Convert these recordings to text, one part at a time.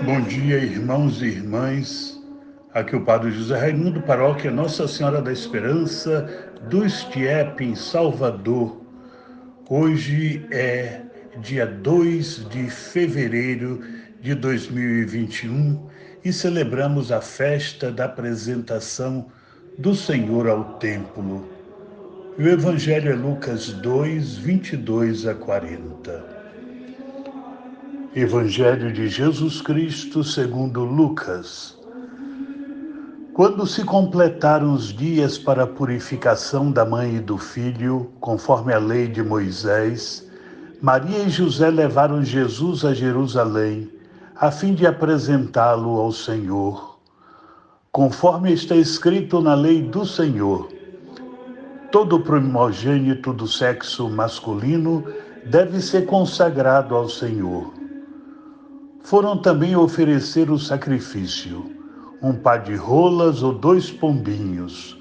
Bom dia, irmãos e irmãs. Aqui é o Padre José Raimundo, paróquia Nossa Senhora da Esperança, do Estiep, em Salvador. Hoje é dia 2 de fevereiro de 2021 e celebramos a festa da apresentação do Senhor ao templo. O Evangelho é Lucas 2, 22 a 40. Evangelho de Jesus Cristo segundo Lucas. Quando se completaram os dias para a purificação da mãe e do filho, conforme a lei de Moisés, Maria e José levaram Jesus a Jerusalém, a fim de apresentá-lo ao Senhor. Conforme está escrito na lei do Senhor, todo primogênito do sexo masculino deve ser consagrado ao Senhor. Foram também oferecer o sacrifício, um par de rolas ou 2 pombinhos,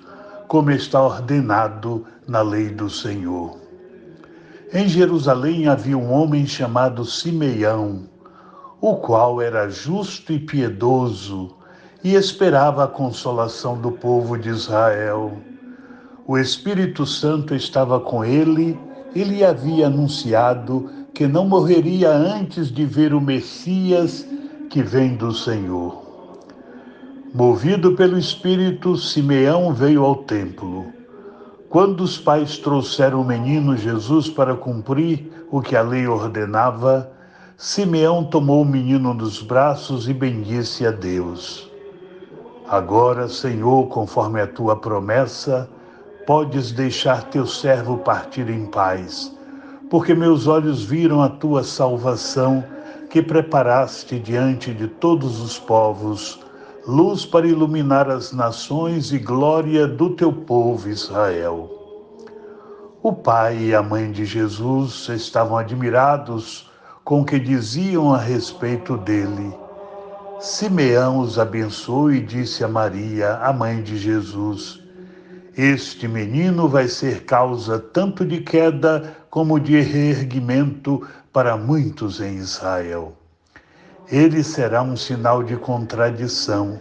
como está ordenado na lei do Senhor. Em Jerusalém havia um homem chamado Simeão, o qual era justo e piedoso e esperava a consolação do povo de Israel. O Espírito Santo estava com ele e lhe havia anunciado que não morreria antes de ver o Messias que vem do Senhor. Movido pelo Espírito, Simeão veio ao templo. Quando os pais trouxeram o menino Jesus para cumprir o que a lei ordenava, Simeão tomou o menino nos braços e bendisse a Deus. Agora, Senhor, conforme a tua promessa, podes deixar teu servo partir em paz, porque meus olhos viram a tua salvação, que preparaste diante de todos os povos, luz para iluminar as nações e glória do teu povo Israel. O pai e a mãe de Jesus estavam admirados com o que diziam a respeito dele. Simeão os abençoou e disse a Maria, a mãe de Jesus: este menino vai ser causa tanto de queda como de reerguimento para muitos em Israel. Ele será um sinal de contradição.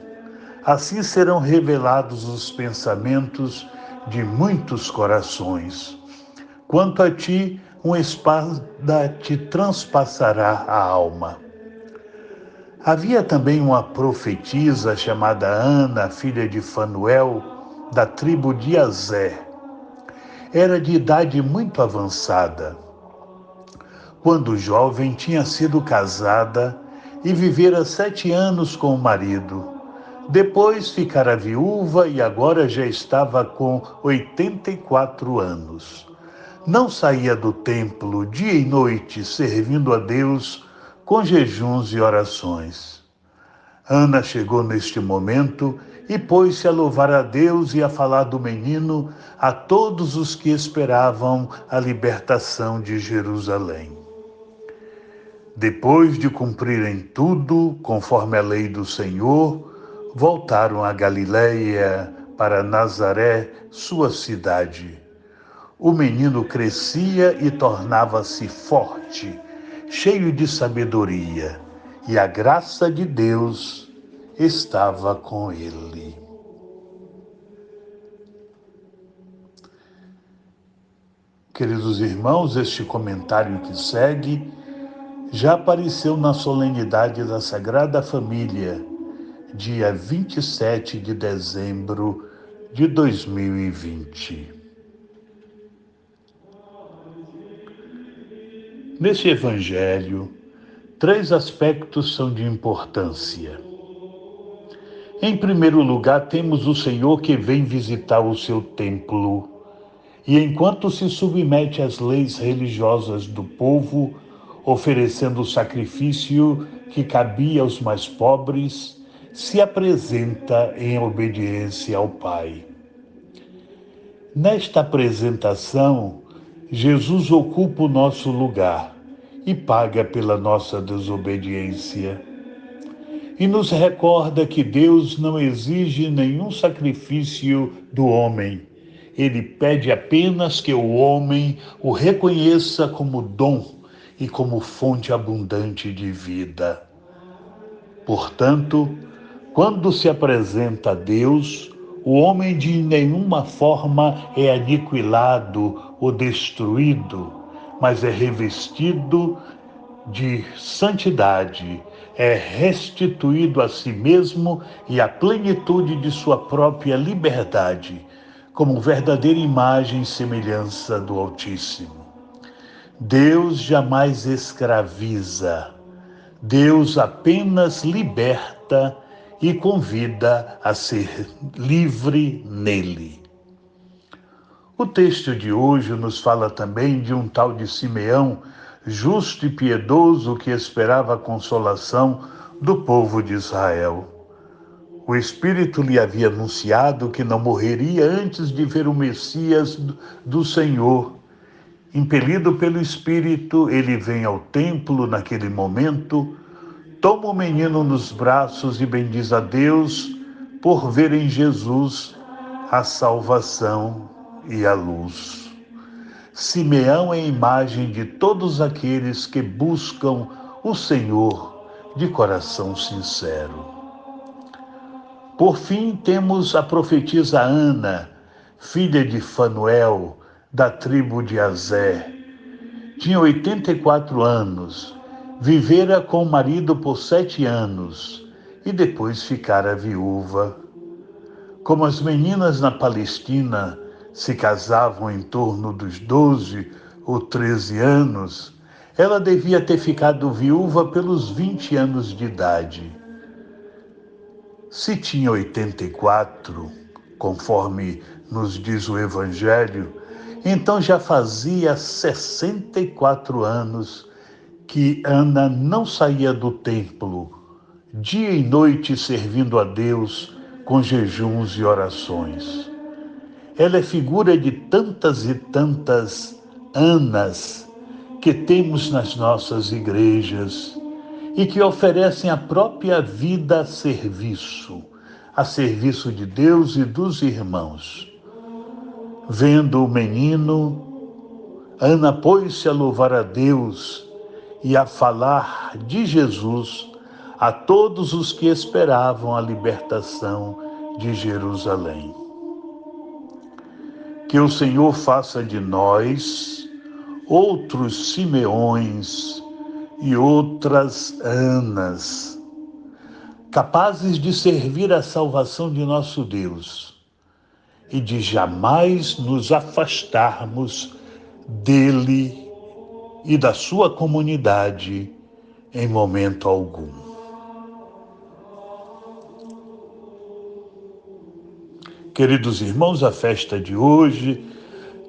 Assim serão revelados os pensamentos de muitos corações. Quanto a ti, uma espada te transpassará a alma. Havia também uma profetisa chamada Ana, filha de Fanuel, da tribo de Azé. Era de idade muito avançada. Quando jovem, tinha sido casada e vivera 7 anos com o marido. Depois ficara viúva e agora já estava com 84 anos. Não saía do templo dia e noite, servindo a Deus com jejuns e orações. Ana chegou neste momento e pôs-se a louvar a Deus e a falar do menino a todos os que esperavam a libertação de Jerusalém. Depois de cumprirem tudo, conforme a lei do Senhor, voltaram a Galiléia, para Nazaré, sua cidade. O menino crescia e tornava-se forte, cheio de sabedoria, e a graça de Deus estava com ele. Queridos irmãos, este comentário que segue já apareceu na solenidade da Sagrada Família, dia 27 de dezembro de 2020. Neste Evangelho, 3 aspectos são de importância. Em primeiro lugar, temos o Senhor que vem visitar o seu templo e, enquanto se submete às leis religiosas do povo, oferecendo o sacrifício que cabia aos mais pobres, se apresenta em obediência ao Pai. Nesta apresentação, Jesus ocupa o nosso lugar e paga pela nossa desobediência. E nos recorda que Deus não exige nenhum sacrifício do homem. Ele pede apenas que o homem o reconheça como dom e como fonte abundante de vida. Portanto, quando se apresenta a Deus, o homem de nenhuma forma é aniquilado ou destruído, mas é revestido de santidade, é restituído a si mesmo e à plenitude de sua própria liberdade, como verdadeira imagem e semelhança do Altíssimo. Deus jamais escraviza, Deus apenas liberta e convida a ser livre nele. O texto de hoje nos fala também de um tal de Simeão, justo e piedoso, que esperava a consolação do povo de Israel. O Espírito lhe havia anunciado que não morreria antes de ver o Messias do Senhor. Impelido pelo Espírito, ele vem ao templo naquele momento, toma o menino nos braços e bendiz a Deus por ver em Jesus a salvação e a luz. Simeão é a imagem de todos aqueles que buscam o Senhor de coração sincero. Por fim, temos a profetisa Ana, filha de Fanuel, da tribo de Aser. Tinha 84 anos, vivera com o marido por 7 anos e depois ficara viúva. Como as meninas na Palestina se casavam em torno dos 12 ou 13 anos, ela devia ter ficado viúva pelos 20 anos de idade. Se tinha 84, conforme nos diz o Evangelho, então já fazia 64 anos que Ana não saía do templo, dia e noite servindo a Deus com jejuns e orações. Ela é figura de tantas e tantas Anas que temos nas nossas igrejas e que oferecem a própria vida a serviço de Deus e dos irmãos. Vendo o menino, Ana pôs-se a louvar a Deus e a falar de Jesus a todos os que esperavam a libertação de Jerusalém. Que o Senhor faça de nós outros Simeões e outras Anas, capazes de servir a salvação de nosso Deus e de jamais nos afastarmos dele e da sua comunidade em momento algum. Queridos irmãos, a festa de hoje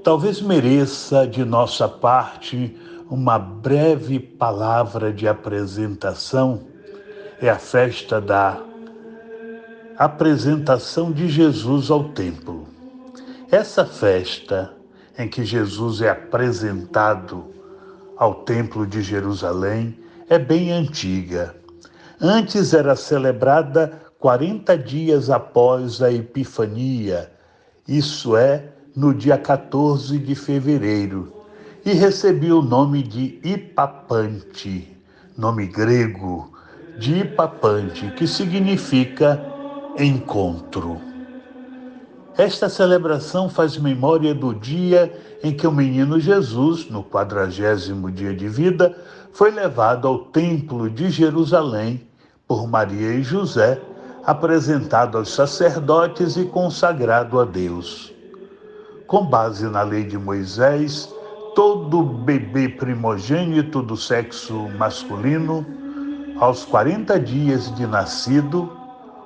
talvez mereça de nossa parte uma breve palavra de apresentação. É a festa da apresentação de Jesus ao templo. Essa festa em que Jesus é apresentado ao templo de Jerusalém é bem antiga. Antes era celebrada 40 dias após a Epifania, isso é, no dia 14 de fevereiro, e recebia o nome de Hipapante, nome grego de Hipapante, que significa encontro. Esta celebração faz memória do dia em que o menino Jesus, no 40º dia de vida, foi levado ao templo de Jerusalém por Maria e José, apresentado aos sacerdotes e consagrado a Deus. Com base na lei de Moisés, todo bebê primogênito do sexo masculino, aos 40 dias de nascido,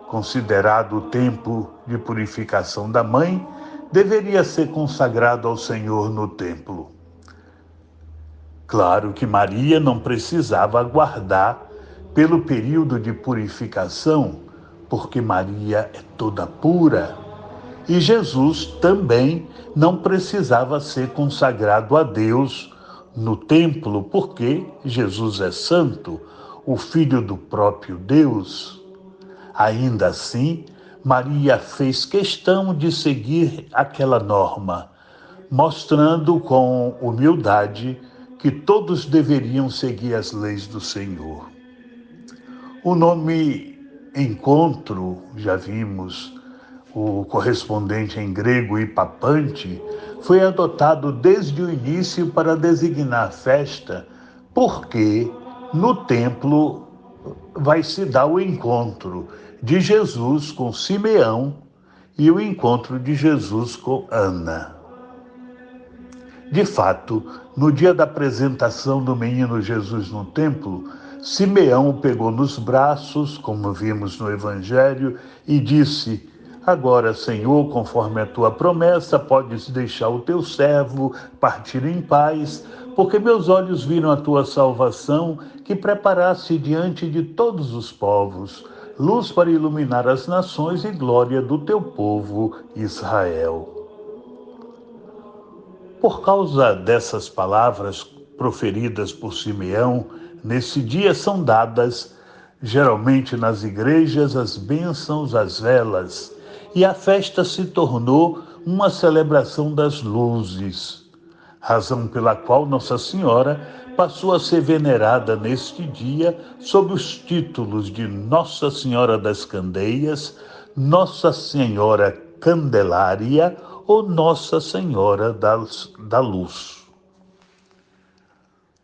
considerado o tempo de purificação da mãe, deveria ser consagrado ao Senhor no templo. Claro que Maria não precisava aguardar pelo período de purificação, porque Maria é toda pura. E Jesus também não precisava ser consagrado a Deus no templo, porque Jesus é santo, o Filho do próprio Deus. Ainda assim, Maria fez questão de seguir aquela norma, mostrando com humildade que todos deveriam seguir as leis do Senhor. O nome encontro, já vimos, o correspondente em grego Hipapante, foi adotado desde o início para designar a festa, porque no templo vai se dar o encontro de Jesus com Simeão e o encontro de Jesus com Ana. De fato, no dia da apresentação do menino Jesus no templo, Simeão o pegou nos braços, como vimos no Evangelho, e disse: Agora, Senhor, conforme a tua promessa, podes deixar o teu servo partir em paz, porque meus olhos viram a tua salvação, que preparaste diante de todos os povos, luz para iluminar as nações e glória do teu povo Israel. Por causa dessas palavras proferidas por Simeão, nesse dia são dadas, geralmente nas igrejas, as bênçãos às velas, e a festa se tornou uma celebração das luzes, razão pela qual Nossa Senhora passou a ser venerada neste dia sob os títulos de Nossa Senhora das Candeias, Nossa Senhora Candelária ou Nossa Senhora da Luz.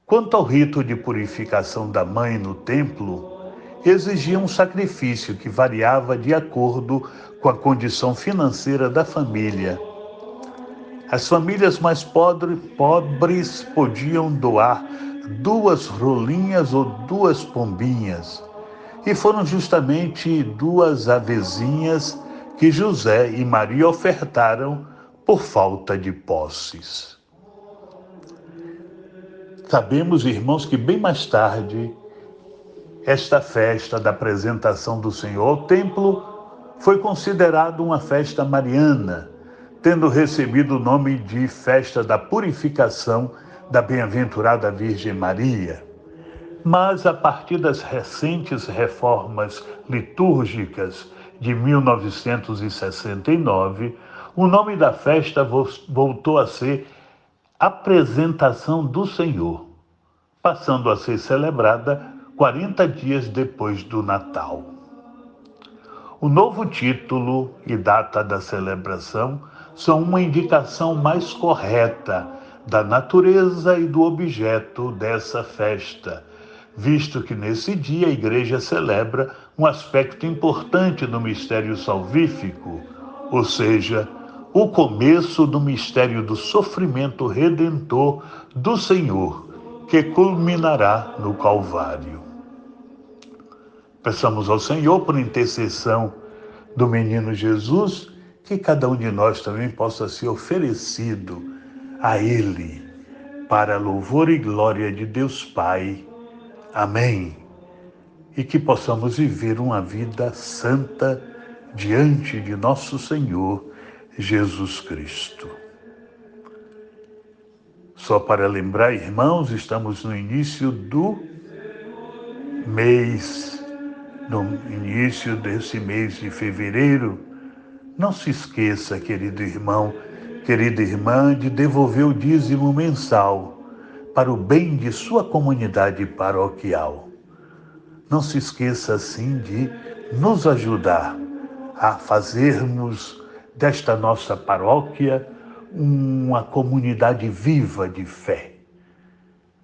Quanto ao rito de purificação da mãe no templo, exigia um sacrifício que variava de acordo com a condição financeira da família. As famílias mais pobres podiam doar 2 rolinhas ou 2 pombinhas, e foram justamente 2 avezinhas que José e Maria ofertaram por falta de posses. Sabemos, irmãos, que bem mais tarde, esta festa da apresentação do Senhor ao templo foi considerada uma festa mariana, tendo recebido o nome de Festa da Purificação da Bem-aventurada Virgem Maria. Mas, a partir das recentes reformas litúrgicas de 1969, o nome da festa voltou a ser Apresentação do Senhor, passando a ser celebrada 40 dias depois do Natal. O novo título e data da celebração são uma indicação mais correta da natureza e do objeto dessa festa, visto que nesse dia a Igreja celebra um aspecto importante do mistério salvífico, ou seja, o começo do mistério do sofrimento redentor do Senhor, que culminará no Calvário. Peçamos ao Senhor, por intercessão do menino Jesus, que cada um de nós também possa ser oferecido a Ele, para louvor e glória de Deus Pai. Amém. E que possamos viver uma vida santa diante de nosso Senhor Jesus Cristo. Só para lembrar, irmãos, estamos no início do mês, no início desse mês de fevereiro. Não se esqueça, querido irmão, querida irmã, de devolver o dízimo mensal para o bem de sua comunidade paroquial. Não se esqueça, assim, de nos ajudar a fazermos desta nossa paróquia uma comunidade viva de fé.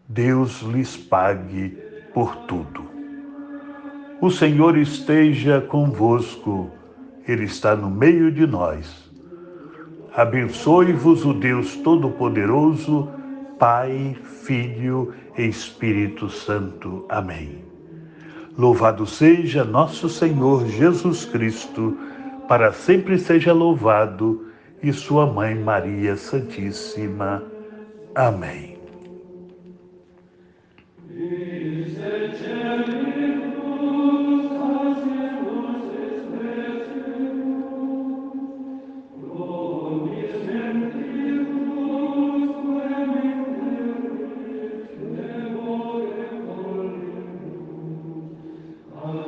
Deus lhes pague por tudo. O Senhor esteja convosco, Ele está no meio de nós. Abençoe-vos o Deus Todo-Poderoso, Pai, Filho e Espírito Santo. Amém. Louvado seja nosso Senhor Jesus Cristo, para sempre seja louvado, e sua Mãe Maria Santíssima. Amém.